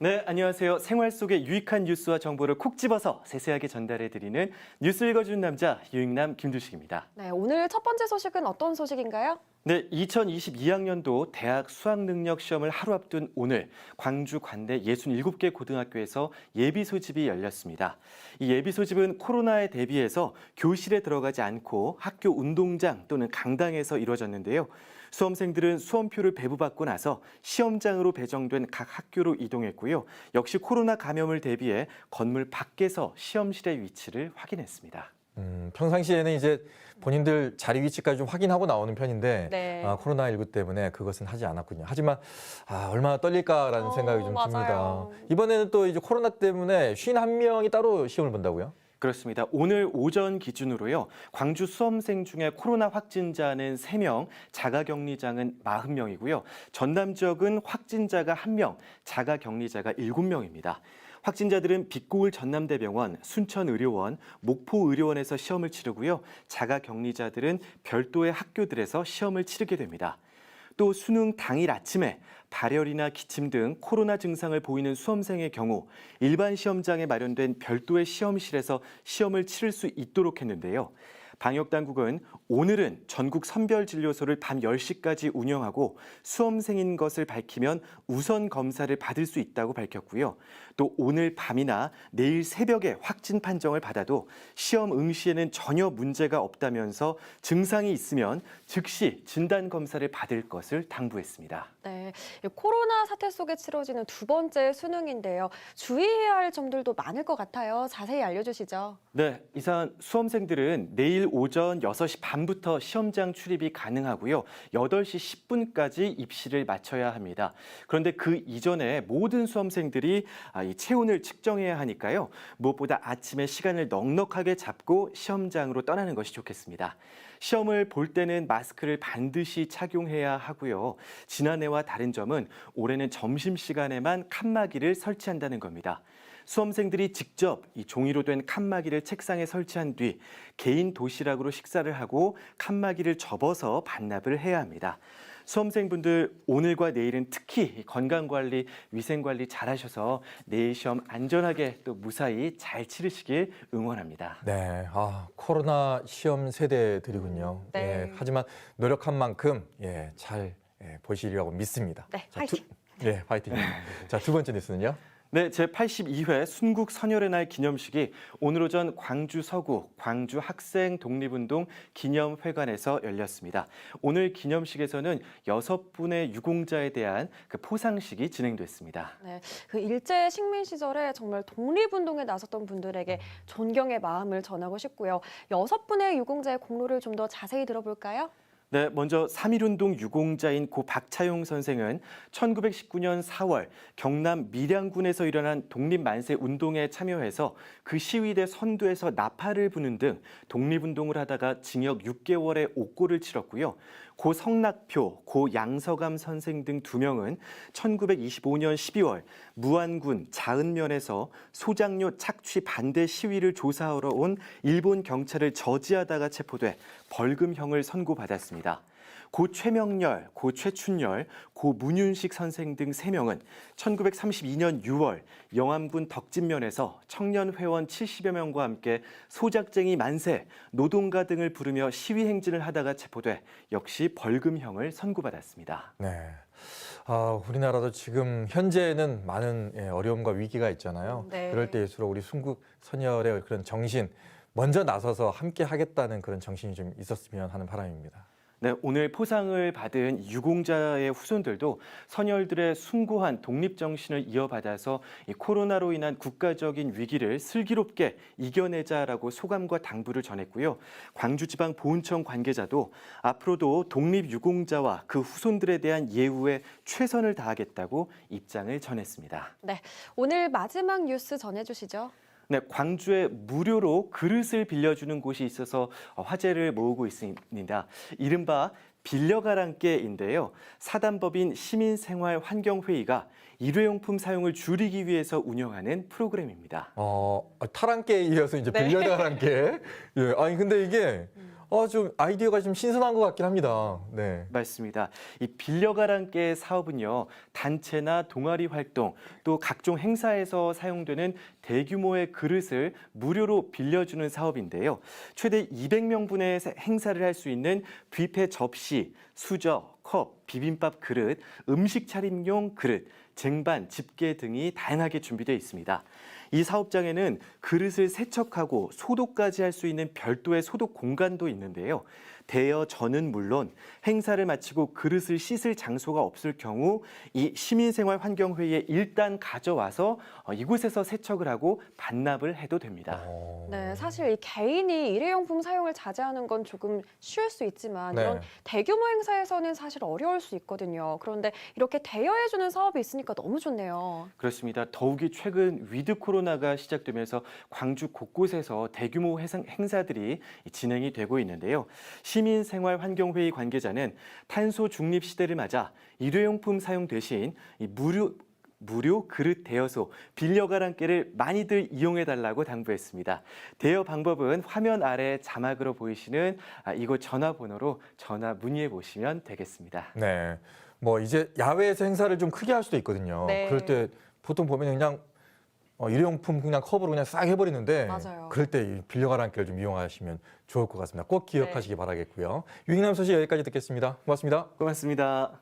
네, 안녕하세요. 생활 속의 유익한 뉴스와 정보를 콕 집어서 세세하게 전달해드리는 뉴스 읽어주는 남자 유익남 김두식입니다. 네, 오늘 첫 번째 소식은 어떤 소식인가요? 네, 2022학년도 대학 수학능력 시험을 하루 앞둔 오늘 광주 관대 67개 고등학교에서 예비 소집이 열렸습니다. 이 예비 소집은 코로나에 대비해서 교실에 들어가지 않고 학교 운동장 또는 강당에서 이루어졌는데요. 수험생들은 수험표를 배부받고 나서 시험장으로 배정된 각 학교로 이동했고요. 역시 코로나 감염을 대비해 건물 밖에서 시험실의 위치를 확인했습니다. 평상시에는 이제 본인들 자리 위치까지 좀 확인하고 나오는 편인데 네. 코로나19 때문에 그것은 하지 않았군요. 하지만 얼마나 떨릴까라는 생각이 좀 듭니다. 맞아요. 이번에는 또 이제 코로나 때문에 51명이 따로 시험을 본다고요? 그렇습니다. 오늘 오전 기준으로요. 광주 수험생 중에 코로나 확진자는 3명, 자가격리자는 40명이고요. 전남 지역은 확진자가 1명, 자가격리자가 7명입니다. 확진자들은 빛고을 전남대병원, 순천의료원, 목포의료원에서 시험을 치르고요. 자가격리자들은 별도의 학교들에서 시험을 치르게 됩니다. 또 수능 당일 아침에 발열이나 기침 등 코로나 증상을 보이는 수험생의 경우 일반 시험장에 마련된 별도의 시험실에서 시험을 치를 수 있도록 했는데요. 방역당국은 오늘은 전국 선별진료소를 밤 10시까지 운영하고 수험생인 것을 밝히면 우선 검사를 받을 수 있다고 밝혔고요. 또 오늘 밤이나 내일 새벽에 확진 판정을 받아도 시험 응시에는 전혀 문제가 없다면서 증상이 있으면 즉시 진단검사를 받을 것을 당부했습니다. 네, 이 코로나 사태 속에 치러지는 두 번째 수능인데요. 주의해야 할 점들도 많을 것 같아요. 자세히 알려주시죠. 네, 이상 수험생들은 내일 오전 6시 반부터 시험장 출입이 가능하고요. 8시 10분까지 입시를 마쳐야 합니다. 그런데 그 이전에 모든 수험생들이 이 체온을 측정해야 하니까요. 무엇보다 아침에 시간을 넉넉하게 잡고 시험장으로 떠나는 것이 좋겠습니다. 시험을 볼 때는 마스크를 반드시 착용해야 하고요. 지난해와 다른 점은 올해는 점심시간에만 칸막이를 설치한다는 겁니다. 수험생들이 직접 이 종이로 된 칸막이를 책상에 설치한 뒤 개인 도시락으로 식사를 하고 칸막이를 접어서 반납을 해야 합니다. 수험생분들 오늘과 내일은 특히 건강관리, 위생관리 잘 하셔서 내일 시험 안전하게 또 무사히 잘 치르시길 응원합니다. 네, 코로나 시험 세대들이군요. 네. 예, 하지만 노력한 만큼 잘 보시리라고 믿습니다. 네, 자, 화이팅! 화이팅. 자, 두 번째 뉴스는요? 네, 제82회 순국 선열의 날 기념식이 오늘 오전 광주 서구 광주 학생 독립운동 기념회관에서 열렸습니다. 오늘 기념식에서는 6분의 유공자에 대한 그 포상식이 진행됐습니다. 네, 그 일제 식민 시절에 정말 독립운동에 나섰던 분들에게 존경의 마음을 전하고 싶고요. 6분의 유공자의 공로를 좀 더 자세히 들어볼까요? 네, 먼저 3.1운동 유공자인 고 박차용 선생은 1919년 4월 경남 밀양군에서 일어난 독립만세 운동에 참여해서 그 시위대 선두에서 나팔을 부는 등 독립운동을 하다가 징역 6개월의 옥고를 치렀고요. 고 성낙표, 고 양서감 선생 등 2명은 1925년 12월 무안군 자은면에서 소장료 착취 반대 시위를 조사하러 온 일본 경찰을 저지하다가 체포돼 벌금형을 선고받았습니다. 고 최명렬, 고 최춘열, 고 문윤식 선생 등 3명은 1932년 6월 영암군 덕진면에서 청년회원 70여 명과 함께 소작쟁이 만세, 노동가 등을 부르며 시위 행진을 하다가 체포돼 역시 벌금형을 선고받았습니다. 네. 우리나라도 지금 현재는 많은 어려움과 위기가 있잖아요. 네. 그럴 때일수록 우리 순국 선열의 그런 정신, 먼저 나서서 함께 하겠다는 그런 정신이 좀 있었으면 하는 바람입니다. 네, 오늘 포상을 받은 유공자의 후손들도 선열들의 숭고한 독립정신을 이어받아서 이 코로나로 인한 국가적인 위기를 슬기롭게 이겨내자라고 소감과 당부를 전했고요. 광주지방보훈청 관계자도 앞으로도 독립유공자와 그 후손들에 대한 예우에 최선을 다하겠다고 입장을 전했습니다. 네, 오늘 마지막 뉴스 전해주시죠. 네, 광주에 무료로 그릇을 빌려주는 곳이 있어서 화제를 모으고 있습니다. 이른바 빌려가랑께인데요. 사단법인 시민생활환경회의가 일회용품 사용을 줄이기 위해서 운영하는 프로그램입니다. 타랑깨에 이어서 이제 네. 빌려가랑깨. 예, 아니 근데 이게 좀 아이디어가 좀 신선한 것 같긴 합니다. 네. 맞습니다. 이 빌려가랑께 사업은요, 단체나 동아리 활동, 또 각종 행사에서 사용되는 대규모의 그릇을 무료로 빌려주는 사업인데요. 최대 200명분의 행사를 할 수 있는 뷔페 접시, 수저, 컵, 비빔밥 그릇, 음식 차림용 그릇, 쟁반, 집게 등이 다양하게 준비되어 있습니다. 이 사업장에는 그릇을 세척하고 소독까지 할 수 있는 별도의 소독 공간도 있는데요. 대여전은 물론 행사를 마치고 그릇을 씻을 장소가 없을 경우 이 시민생활환경회의에 일단 가져와서 이곳에서 세척을 하고 반납을 해도 됩니다. 네, 사실 이 개인이 일회용품 사용을 자제하는 건 조금 쉬울 수 있지만 네. 이런 대규모 행사에서는 사실 어려울 수 있거든요. 그런데 이렇게 대여해주는 사업이 있으니까 너무 좋네요. 그렇습니다. 더욱이 최근 위드 코로나가 시작되면서 광주 곳곳에서 대규모 행사들이 진행이 되고 있는데요. 시민생활환경회의 관계자는 탄소 중립 시대를 맞아 일회용품 사용 대신 이 무료 그릇 대여소, 빌려가랑께를 많이들 이용해달라고 당부했습니다. 대여 방법은 화면 아래 자막으로 보이시는 이곳 전화번호로 전화 문의해 보시면 되겠습니다. 네. 뭐 이제 야외에서 행사를 좀 크게 할 수도 있거든요. 네. 그럴 때 보통 보면 그냥 일회용품 그냥 컵으로 그냥 싹 해버리는데 맞아요. 그럴 때 이 빌려가랑께를 좀 이용하시면 좋을 것 같습니다. 꼭 기억하시기 네. 바라겠고요. 유익남 소식 여기까지 듣겠습니다. 고맙습니다. 고맙습니다.